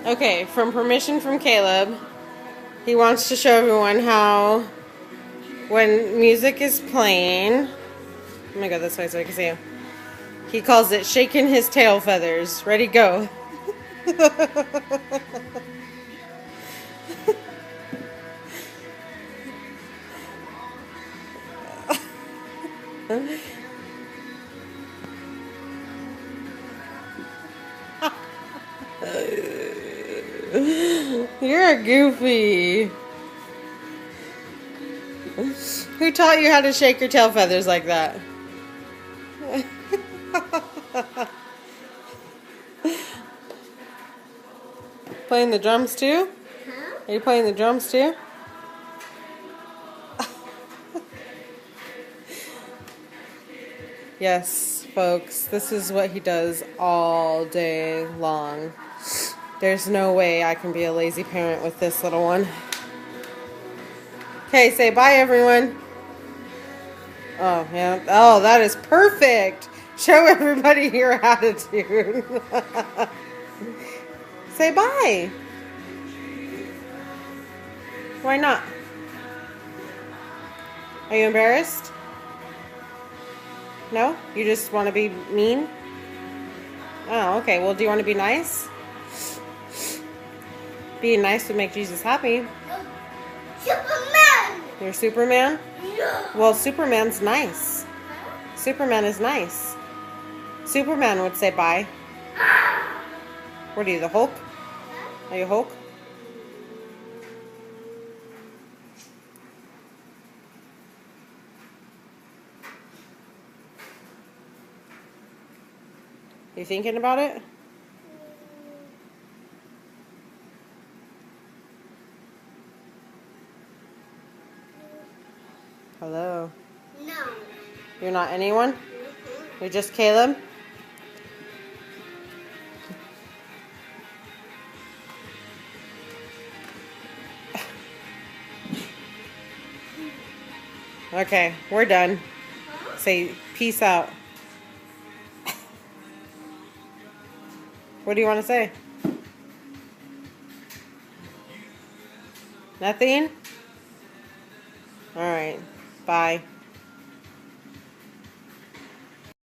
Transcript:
Okay, from permission from Caleb, he wants to show everyone how when music is playing, let me go this way so I can see him. He calls it shaking his tail feathers. Ready, go. You're a goofy. Who taught you how to shake your tail feathers like that? Playing the drums too? Huh? Are you playing the drums too? Yes, folks, this is what he does all day long. There's no way I can be a lazy parent with this little one. Okay, say bye, everyone. Oh, yeah. Oh, that is perfect. Show everybody your attitude. Say bye. Why not? Are you embarrassed? No? You just want to be mean? Oh, okay. Well, do you want to be nice? Being nice would make Jesus happy. Superman! You're Superman? Yeah. Well, Superman's nice. Superman is nice. Superman would say bye. What are you, the Hulk? Are you Hulk? You thinking about it? Hello. No. You're not anyone? You're just Caleb? Okay, we're done. Say peace out. What do you want to say? Nothing? Alright, bye.